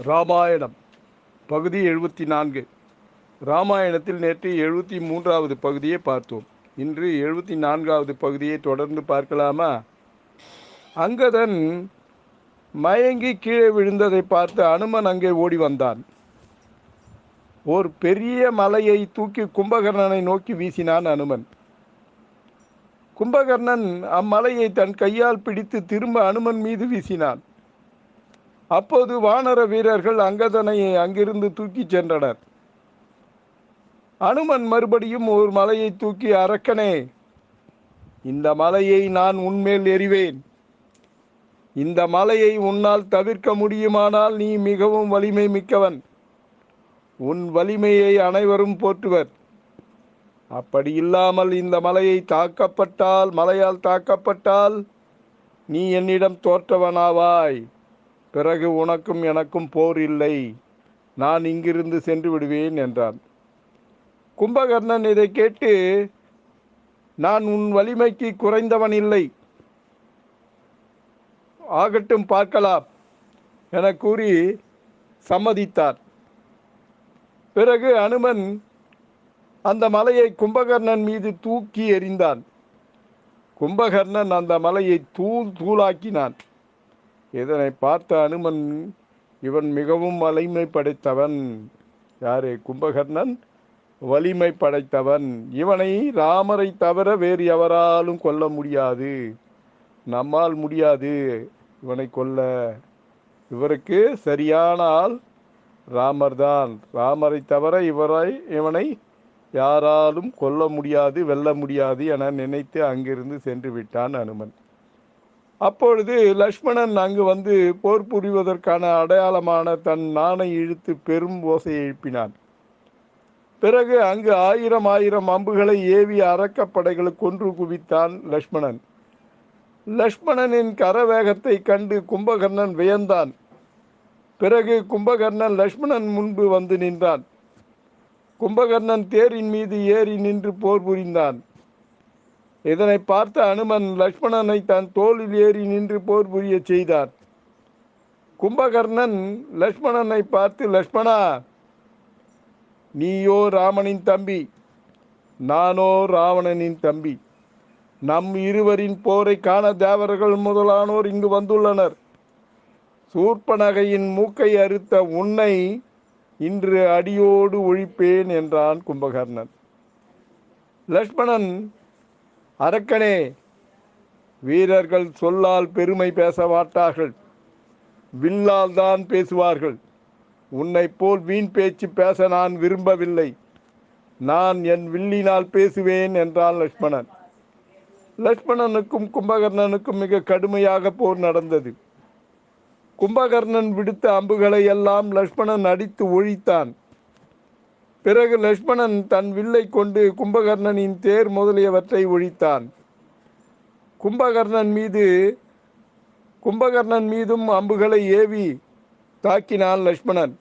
ராமாயணம் பகுதி 74. ராமாயணத்தில் நேற்று 73வது பகுதியை பார்த்தோம். இன்று 74வது பகுதியை தொடர்ந்து பார்க்கலாமா? அங்கதன் மயங்கி கீழே விழுந்ததை பார்த்து அனுமன் அங்கே ஓடி வந்தான். ஒரு பெரிய மலையை தூக்கி கும்பகர்ணனை நோக்கி வீசினான் அனுமன். கும்பகர்ணன் அம்மலையை தன் கையால் பிடித்து திரும்ப அனுமன் மீது வீசினான். அப்போது வானர வீரர்கள் அங்கதனை அங்கிருந்து தூக்கிச் சென்றனர். அனுமன் மறுபடியும் ஒரு மலையை தூக்கி, அரக்கனே, இந்த மலையை நான் உன்மேல் எறிவேன். இந்த மலையை உன்னால் தவிர்க்க முடியுமானால் நீ மிகவும் வலிமை மிக்கவன். உன் வலிமையை அனைவரும் போற்றுவர். அப்படி இல்லாமல் இந்த மலையால் தாக்கப்பட்டால் நீ என்னிடம் தோற்றவனாவாய். பிறகு உனக்கும் எனக்கும் போர் இல்லை. நான் இங்கிருந்து சென்று விடுவேன் என்றான். கும்பகர்ணன் இதை கேட்டு, நான் உன் வலிமைக்கு குறைந்தவன் இல்லை, ஆகட்டும் பார்க்கலாம் என கூறி சம்மதித்தார். பிறகு அனுமன் அந்த மலையை கும்பகர்ணன் மீது தூக்கி எறிந்தான். கும்பகர்ணன் அந்த மலையை தூளாக்கினான். இதனை பார்த்த அனுமன், இவன் மிகவும் வலிமை படைத்தவன். யாரு? கும்பகர்ணன் வலிமை படைத்தவன். இவனை ராமரை தவிர வேறு எவராலும் கொல்ல முடியாது. நம்மால் முடியாது இவனை கொல்ல. இவருக்கு சரியான ஆள் ராமர்தான். ராமரை தவிர இவனை யாராலும் கொல்ல முடியாது, வெல்ல முடியாது என நினைத்து அங்கிருந்து சென்று விட்டான் அனுமன். அப்பொழுது லக்ஷ்மணன் அங்கு வந்து போர் புரிவதற்கான அடையாளமான தன் நாணை இழுத்து பெரும் ஓசை எழுப்பினான். பிறகு அங்கு 1000 அம்புகளை ஏவி அரக்கப்படைகளுக்கு கொன்று குவித்தான் லக்ஷ்மணன். லக்ஷ்மணனின் கரவேகத்தை கண்டு கும்பகர்ணன் வியந்தான். பிறகு கும்பகர்ணன் லக்ஷ்மணன் முன்பு வந்து நின்றான். கும்பகர்ணன் தேரின் மீது ஏறி நின்று போர் புரிந்தான். இதனை பார்த்த அனுமன் லக்ஷ்மணனை தன் தோளில் ஏறி நின்று போர் புரிய செய்தார். கும்பகர்ணன் லக்ஷ்மணனை பார்த்து, லக்ஷ்மணா, நீயோ ராமனின் தம்பி, நானோ ராவணனின் தம்பி. நம் இருவரின் போரை காண தேவர்கள் முதலானோர் இங்கு வந்துள்ளனர். சூர்ப்பனகையின் மூக்கை அறுத்த உன்னை இன்று அடியோடு ஒழிப்பேன் என்றான் கும்பகர்ணன். லக்ஷ்மணன், அரக்கனே, வீரர்கள் சொல்லால் பெருமை பேச மாட்டார்கள், வில்லால் தான் பேசுவார்கள். உன்னை போல் வீண் பேச்சு பேச நான் விரும்பவில்லை. நான் என் வில்லினால் பேசுவேன் என்றான் லக்ஷ்மணன். லக்ஷ்மணனுக்கும் கும்பகர்ணனுக்கும் மிக கடுமையாக போர் நடந்தது. கும்பகர்ணன் விடுத்த அம்புகளை எல்லாம் லக்ஷ்மணன் அடித்து ஒழித்தான். பிறகு லக்ஷ்மணன் தன் வில்லை கொண்டு கும்பகர்ணனின் தேர் முதலியவற்றை ஒழித்தான். கும்பகர்ணன் மீதும் அம்புகளை ஏவி தாக்கினான் லக்ஷ்மணன்.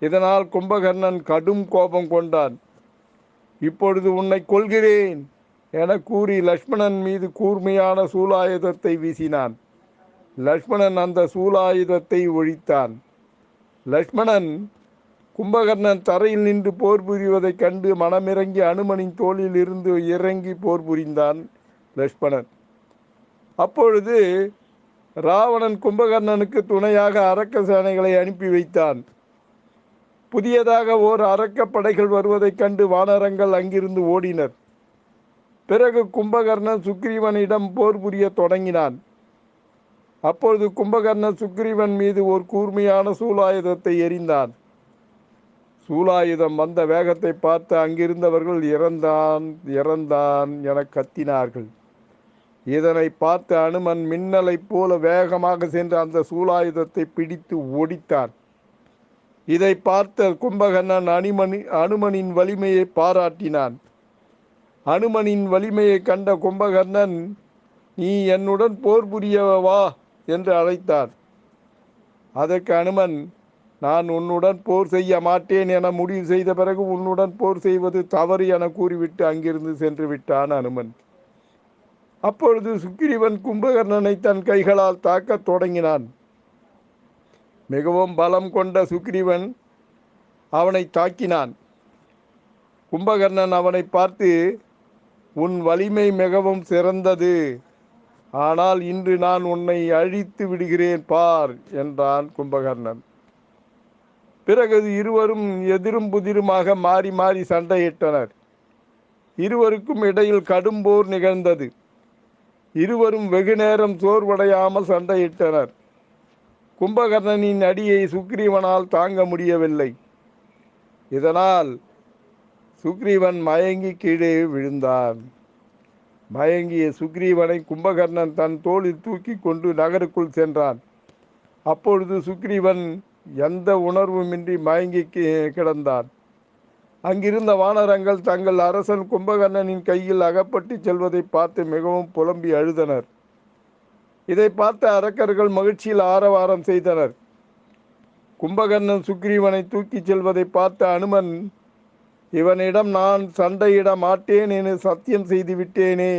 இதனால் கும்பகர்ணன் கடும் கோபம் கொண்டான். இப்பொழுது உன்னை கொல்கிறேன் என கூறி லக்ஷ்மணன் மீது கூர்மையான சூலாயுதத்தை வீசினான். லக்ஷ்மணன் அந்த சூலாயுதத்தை ஒழித்தான். லக்ஷ்மணன் கும்பகர்ணன் தரையில் நின்று போர் புரிவதைக் கண்டு மனமிறங்கி அனுமனின் தோளில் இருந்து இறங்கி போர் புரிந்தான் லக்ஷ்மணன். அப்பொழுது ராவணன் கும்பகர்ணனுக்கு துணையாக அரக்க சேனைகளை அனுப்பி வைத்தான். புதியதாக ஓர் அரக்கப்படைகள் வருவதைக் கண்டு வானரங்கள் அங்கிருந்து ஓடினர். பிறகு கும்பகர்ணன் சுக்ரீவனிடம் போர் புரிய தொடங்கினான். அப்பொழுது கும்பகர்ணன் சுக்ரீவன் மீது ஒரு கூர்மையான சூலாயுதத்தை எறிந்தான். சூலாயுதம் வந்த வேகத்தை பார்த்து அங்கிருந்தவர்கள் இறந்தான் இறந்தான் என கத்தினார்கள். இதனை பார்த்து அனுமன் மின்னலைப் போல வேகமாக சென்று அந்த சூலாயுதத்தை பிடித்து ஒடித்தான். இதை பார்த்த கும்பகர்ணன் அனுமனின் வலிமையை பாராட்டினான். அனுமனின் வலிமையை கண்ட கும்பகர்ணன், நீ என்னுடன் போர் புரிய வா என்று அழைத்தார். அதற்கு அனுமன், நான் உன்னுடன் போர் செய்ய மாட்டேன் என முடிவு செய்த பிறகு உன்னுடன் போர் செய்வது தவறு என கூறிவிட்டு அங்கிருந்து சென்று விட்டான் அனுமன். அப்பொழுது சுக்கிரீவன் கும்பகர்ணனை தன் கைகளால் தாக்கத் தொடங்கினான். மிகவும் பலம் கொண்ட சுக்ரீவன் அவனை தாக்கினான். கும்பகர்ணன் அவனை பார்த்து, உன் வலிமை மிகவும் சிறந்தது, ஆனால் இன்று நான் உன்னை அழித்து விடுகிறேன் பார் என்றான் கும்பகர்ணன். பிறகு இருவரும் எதிரும் புதிருமாக மாறி மாறி சண்டையிட்டனர். இருவருக்கும் இடையில் கடும் போர் நிகழ்ந்தது. இருவரும் வெகு நேரம் சோர்வடையாமல் சண்டையிட்டனர். கும்பகர்ணனின் அடியை சுக்ரீவனால் தாங்க முடியவில்லை. இதனால் சுக்ரீவன் மயங்கி கீழே விழுந்தான். மயங்கிய சுக்ரீவனை கும்பகர்ணன் தன் தோளில் தூக்கி கொண்டு நகருக்குள் சென்றான். அப்பொழுது சுக்ரீவன் எந்த உணர்வுமின்றி மயங்கி கிடந்தான். அங்கிருந்த வானரங்கள் தங்கள் அரசன் கும்பகர்ணனின் கையில் அகப்பட்டு செல்வதை பார்த்து மிகவும் புலம்பி அழுதனர். இதை பார்த்த அரக்கர்கள் மகிழ்ச்சியில் ஆரவாரம் செய்தனர். கும்பகர்ணன் சுக்ரீவனை தூக்கிச் செல்வதை பார்த்த அனுமன், இவனிடம் நான் சண்டையிட மாட்டேன் என சத்தியம் செய்து விட்டேனே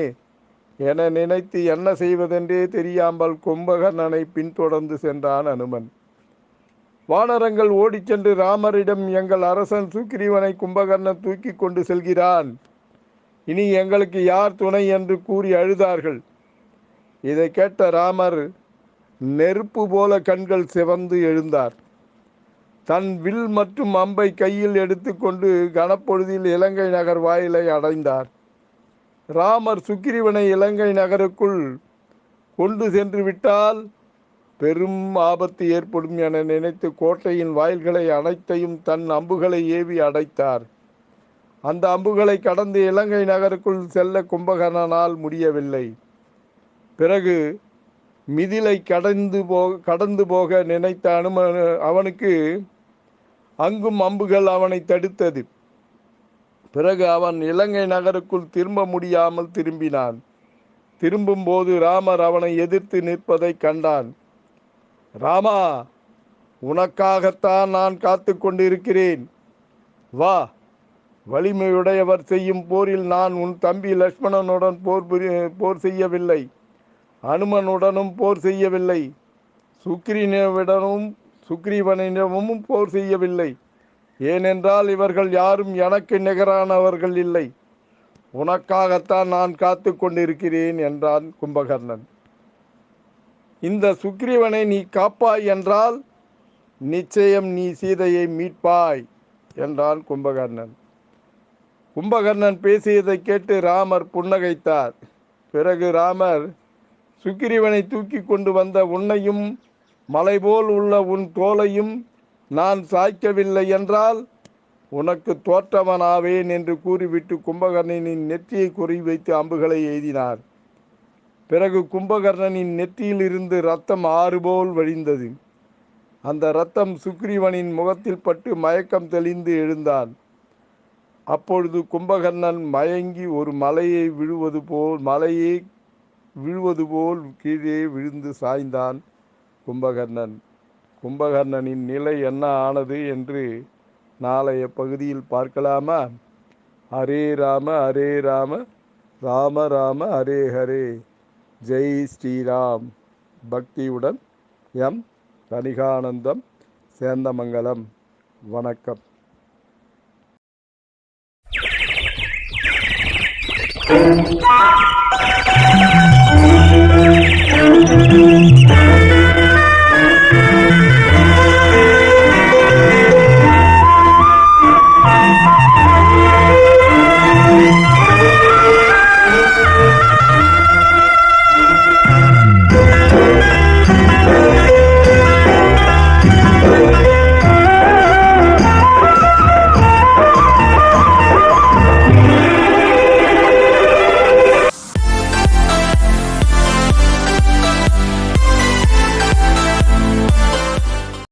என நினைத்து என்ன செய்வதென்றே தெரியாமல் கும்பகர்ணனை பின்தொடர்ந்து சென்றான் அனுமன். வானரங்கள் ஓடிச் சென்று ராமரிடம், எங்கள் அரசன் சுக்ரீவனை கும்பகர்ணன் தூக்கி கொண்டு செல்கிறான், இனி எங்களுக்கு யார் துணை என்று கூறி அழுதார்கள். இதை கேட்ட ராமர் நெருப்பு போல கண்கள் சிவந்து எழுந்தார். தன் வில் மற்றும் அம்பை கையில் எடுத்துக்கொண்டு கனப்பொழுதில் இலங்கை நகர் வாயிலை அடைந்தார். ராமர் சுக்ரீவனை இலங்கை நகருக்குள் கொண்டு சென்று விட்டால் பெரும் ஆபத்து ஏற்படும் என நினைத்து கோட்டையின் வாயில்களை அனைத்தையும் தன் அம்புகளை ஏவி அடைத்தார். அந்த அம்புகளை கடந்து இலங்கை நகருக்குள் செல்ல கும்பகர்ணனால் முடியவில்லை. பிறகு மிதிலை கடந்து போக நினைத்த அவனுக்கு அங்கும் அம்புகள் அவனை தடுத்தது. பிறகு அவன் இலங்கை நகருக்குள் திரும்ப முடியாமல் திரும்பினான். திரும்பும் போது ராமர் அவனை எதிர்த்து நிற்பதை கண்டான். ராமா, உனக்காகத்தான் நான் காத்து கொண்டிருக்கிறேன், வா. வலிமையுடையவர் செய்யும் போரில் நான் உன் தம்பி லட்சுமணனுடன் போர் செய்யவில்லை, அனுமனுடனும் போர் செய்யவில்லை, சுக்ரீவனிடமும் போர் செய்யவில்லை. ஏனென்றால் இவர்கள் யாரும் எனக்கு நிகரானவர்கள் இல்லை. உனக்காகத்தான் நான் காத்து கொண்டிருக்கிறேன் என்றான் கும்பகர்ணன். இந்த சுக்ரீவனை நீ காப்பாய் என்றால் நிச்சயம் நீ சீதையை மீட்பாய் என்றான் கும்பகர்ணன். கும்பகர்ணன் பேசியதை கேட்டு ராமர் புன்னகைத்தார். பிறகு ராமர், சுக்ரீவனை தூக்கி கொண்டு வந்த உன்னையும் மலைபோல் உள்ள உன் தோலையும் நான் சாய்க்கவில்லை என்றால் உனக்கு தோற்றவனாவேன் என்று கூறிவிட்டு கும்பகர்ணனின் நெற்றியை குறிவைத்து அம்புகளை எய்தினார். பிறகு கும்பகர்ணனின் நெற்றியில் இருந்து இரத்தம் ஆறுபோல் வழிந்தது. அந்த இரத்தம் சுக்ரீவனின் முகத்தில் பட்டு மயக்கம் தெளிந்து எழுந்தான். அப்பொழுது கும்பகர்ணன் மயங்கி ஒரு மலையை விழுவது போல் கீழே விழுந்து சாய்ந்தான். கும்பகர்ணனின் நிலை என்ன ஆனது என்று நாளைய பகுதியில் பார்க்கலாமா? ஹரே ராம ஹரே ராம ராம ராம ஹரே ஹரே. ஜெய் ஸ்ரீராம். பக்தியுடன் எம் தனிகானந்தம், சேந்தமங்கலம். வணக்கம்.